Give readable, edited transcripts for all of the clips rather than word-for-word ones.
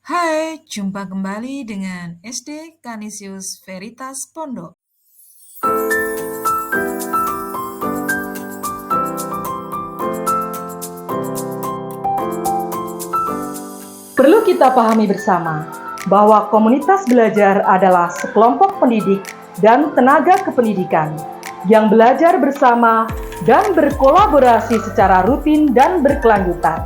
Hai, jumpa kembali dengan SD Canisius Veritas Pondok. Perlu kita pahami bersama bahwa komunitas belajar adalah sekelompok pendidik dan tenaga kependidikan yang belajar bersama dan berkolaborasi secara rutin dan berkelanjutan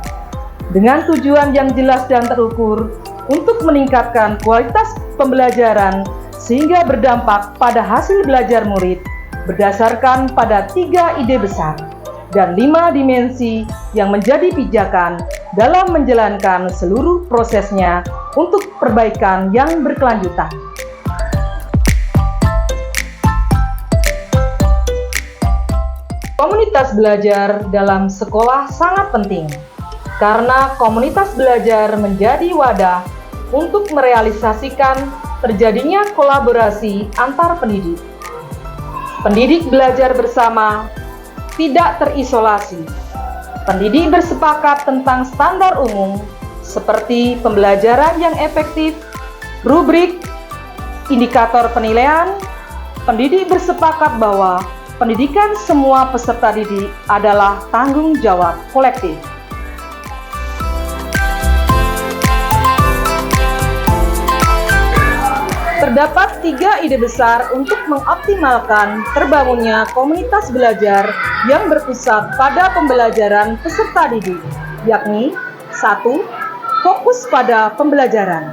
dengan tujuan yang jelas dan terukur untuk meningkatkan kualitas pembelajaran sehingga berdampak pada hasil belajar murid berdasarkan pada 3 ide besar dan 5 dimensi yang menjadi pijakan dalam menjalankan seluruh prosesnya untuk perbaikan yang berkelanjutan. Komunitas belajar dalam sekolah sangat penting, karena komunitas belajar menjadi wadah untuk merealisasikan terjadinya kolaborasi antar pendidik. Pendidik belajar bersama, tidak terisolasi. Pendidik bersepakat tentang standar umum seperti pembelajaran yang efektif, rubrik, indikator penilaian. Pendidik bersepakat bahwa pendidikan semua peserta didik adalah tanggung jawab kolektif. Terdapat 3 ide besar untuk mengoptimalkan terbangunnya komunitas belajar yang berpusat pada pembelajaran peserta didik, yakni 1. Fokus pada pembelajaran.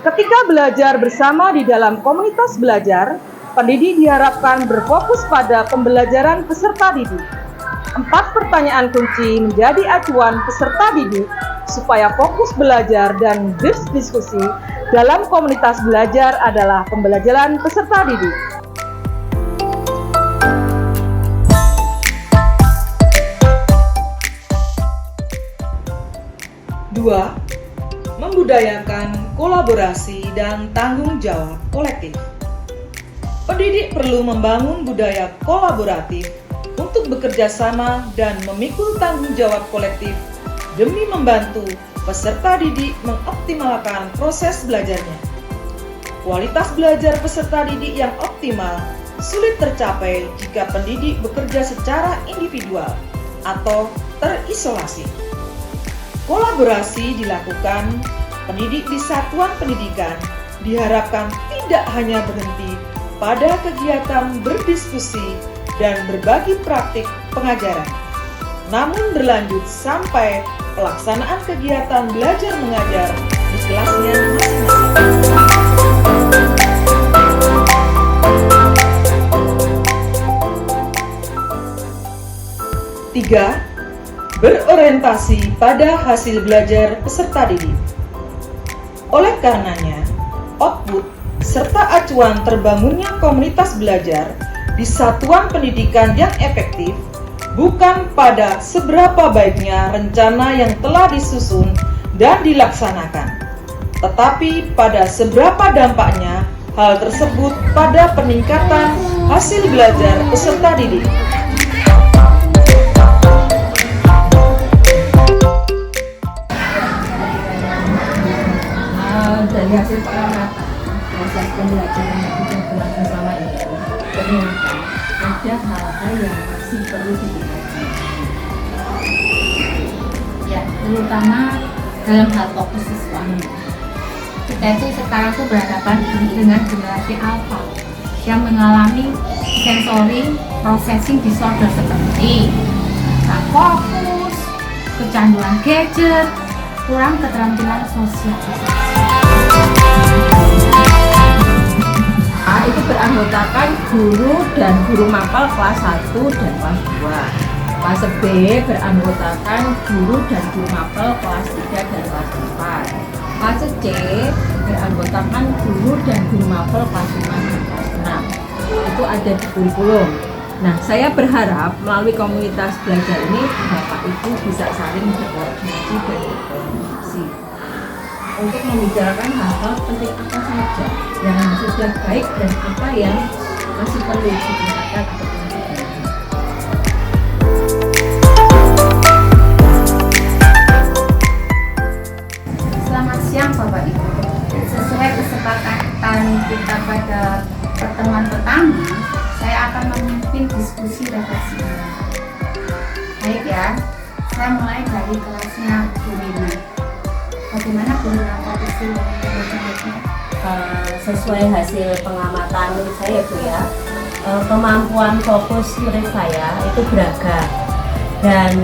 Ketika belajar bersama di dalam komunitas belajar, pendidik diharapkan berfokus pada pembelajaran peserta didik. 4 pertanyaan kunci menjadi acuan peserta didik supaya fokus belajar dan berdiskusi dalam komunitas belajar adalah pembelajaran peserta didik. Dua, membudayakan kolaborasi dan tanggung jawab kolektif. Pendidik perlu membangun budaya kolaboratif untuk bekerja sama dan memikul tanggung jawab kolektif demi membantu peserta didik mengoptimalkan proses belajarnya. Kualitas belajar peserta didik yang optimal sulit tercapai jika pendidik bekerja secara individual atau terisolasi. Kolaborasi dilakukan, pendidik di satuan pendidikan diharapkan tidak hanya berhenti pada kegiatan berdiskusi dan berbagi praktik pengajaran, namun berlanjut sampai pelaksanaan kegiatan belajar mengajar di kelasnya masing-masing. 3. Berorientasi pada hasil belajar peserta didik. Oleh karenanya, output serta acuan terbangunnya komunitas belajar di satuan pendidikan yang efektif bukan pada seberapa baiknya rencana yang telah disusun dan dilaksanakan, tetapi pada seberapa dampaknya hal tersebut pada peningkatan hasil belajar peserta didik. Dari hasil pengamatan proses pembelajaran yang sudah berlangsung selama ini, ternyata ada hal-hal yang masih perlu ditingkatkan. Ya, terutama dalam hal fokus siswa. Kita itu sekarang tuh berhadapan dengan generasi alpha yang mengalami sensory processing disorder seperti tak fokus, kecanduan gadget, kurang keterampilan sosialisasi. Itu beranggotakan guru dan guru mapel kelas 1 dan kelas 2. Fase B beranggotakan guru dan guru mapel kelas 3 dan kelas 4. Fase C beranggotakan guru dan guru mapel kelas 5 dan kelas 6. Itu ada di kurikulum. Nah, saya berharap melalui komunitas belajar ini Bapak Ibu bisa saling berkoordinasi dan berkomunikasi untuk membicarakan hal-hal penting apa saja yang sudah baik dan apa yang masih perlu ditingkatkan atau diperbaiki. Selamat siang Bapak Ibu, sesuai kesepakatan kita pada pertemuan pertama, saya akan memimpin diskusi refleksi. Baik ya, saya mulai dari kelasnya Bu Rina. Bagaimana Bu Rina posisi murid-muridnya? Sesuai hasil pengamatan saya Bu ya, kemampuan fokus murid saya itu beragam, dan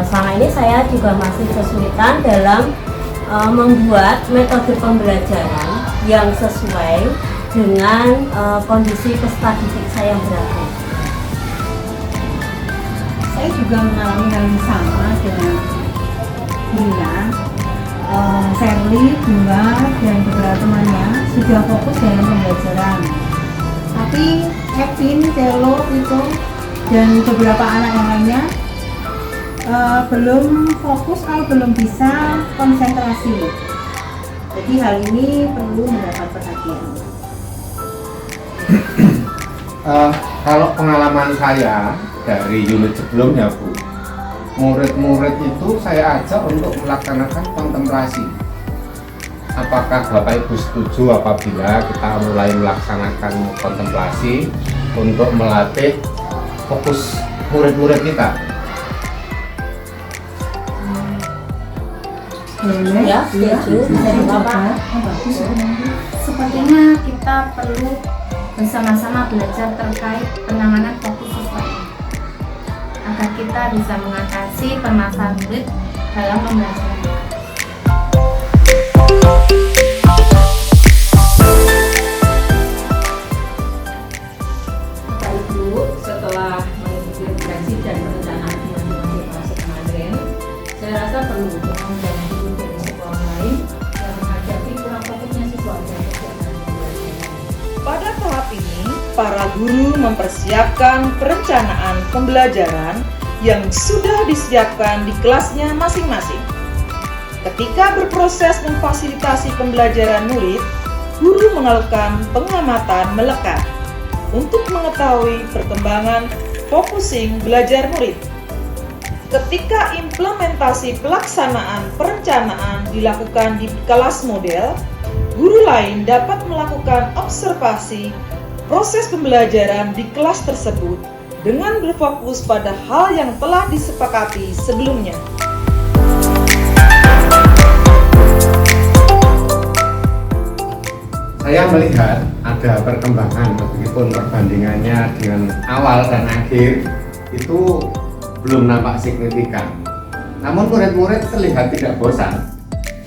selama ini saya juga masih kesulitan dalam membuat metode pembelajaran yang sesuai dengan kondisi peserta didik saya yang beragam. Saya juga mengalami hal yang sama dengan Bunda, Sherly, Bunga, dan beberapa temannya sudah fokus dalam pembelajaran. Tapi Kevin, Celo, Tito, dan beberapa anak yang lainnya belum fokus atau belum bisa konsentrasi. Jadi hal ini perlu mendapat perhatian. Kalau pengalaman saya dari unit sebelumnya Bu, murid-murid itu saya ajak untuk melaksanakan kontemplasi. Apakah Bapak Ibu setuju apabila kita mulai melaksanakan kontemplasi untuk melatih fokus murid-murid kita? Ya, setuju. Sepertinya kita perlu bersama-sama belajar terkait penanganan fokus siswa agar kita bisa mengatasi permasalahan murid dalam pembelajaran. Bapak Ibu, setelah mengikuti refleksi dan perencanaan di masing-masing fase kemarin, saya rasa perlu dan guru dari sekolah lain yang menghadapi kurang fokusnya siswa dan kegiatan pembelajaran. Pada tahap ini, para guru mempersiapkan perencanaan pembelajaran yang sudah disiapkan di kelasnya masing-masing. Ketika berproses memfasilitasi pembelajaran murid, guru melakukan pengamatan melekat untuk mengetahui perkembangan focusing belajar murid. Ketika implementasi pelaksanaan perencanaan dilakukan di kelas model, guru lain dapat melakukan observasi proses pembelajaran di kelas tersebut dengan berfokus pada hal yang telah disepakati sebelumnya. Saya melihat ada perkembangan meskipun perbandingannya dengan awal dan akhir itu belum nampak signifikan. Namun murid-murid terlihat tidak bosan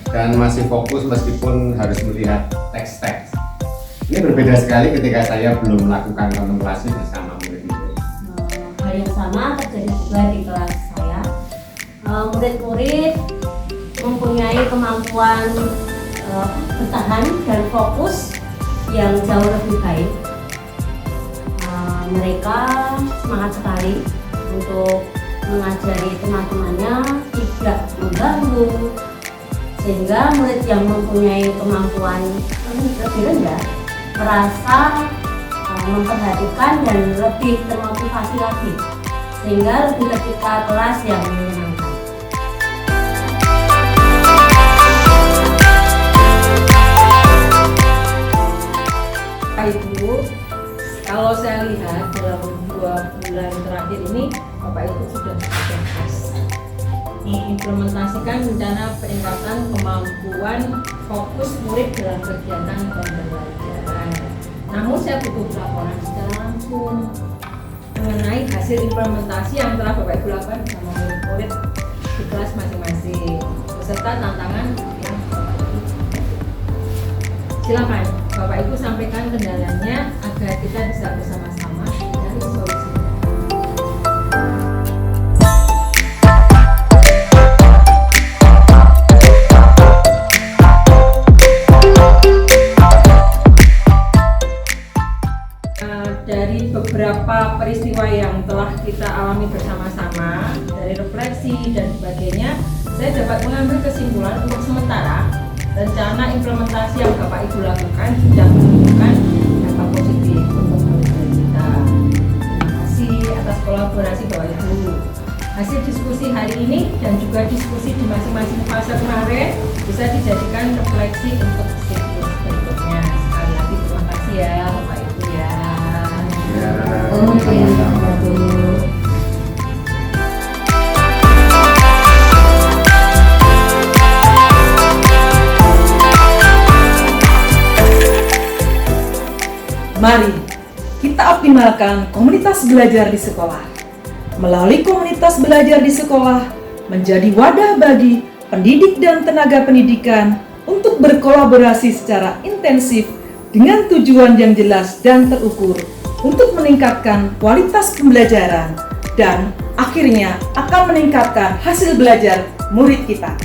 dan masih fokus meskipun harus melihat teks-teks. Ini berbeda sekali ketika saya belum melakukan kontemplasi bersama murid-murid. Hal yang sama terjadi juga di kelas saya. Murid-murid mempunyai kemampuan bertahan dan fokus yang jauh lebih baik. Mereka semangat sekali untuk mengajari teman-temannya, tidak mengganggu, sehingga murid yang mempunyai kemampuan lebih rendah merasa memperhatikan dan lebih termotivasi lagi, sehingga lebih ketika kelas yang menyenangkan. Ibu, kalau saya lihat dalam 2 bulan terakhir ini, Bapak Ibu sudah berhasil mengimplementasikan rencana peningkatan kemampuan fokus murid dalam kegiatan pembelajaran. Namun saya butuh laporan secara langsung mengenai hasil implementasi yang telah Bapak Ibu lakukan bersama murid-murid di kelas masing-masing beserta tantangan yang Bapak Ibu. Silakan Bapak Ibu sampaikan kendalanya agar kita bisa bersama-sama mencari solusi. Dari beberapa peristiwa yang telah kita alami bersama-sama, dari refleksi dan sebagainya, saya dapat mengambil kesimpulan untuk sementara rencana implementasi yang Bapak Ibu lakukan sudah menunjukkan dampak positif untuk murid kita. Terima kasih atas kolaborasi Bapak Ibu. hasil diskusi hari ini dan juga diskusi di masing-masing fase kemarin bisa dijadikan refleksi untuk siklus berikutnya. Sekali lagi terima kasih ya Bapak Ibu ya. Oke. Mari kita optimalkan komunitas belajar di sekolah. Melalui komunitas belajar di sekolah menjadi wadah bagi pendidik dan tenaga pendidikan untuk berkolaborasi secara intensif dengan tujuan yang jelas dan terukur untuk meningkatkan kualitas pembelajaran dan akhirnya akan meningkatkan hasil belajar murid kita.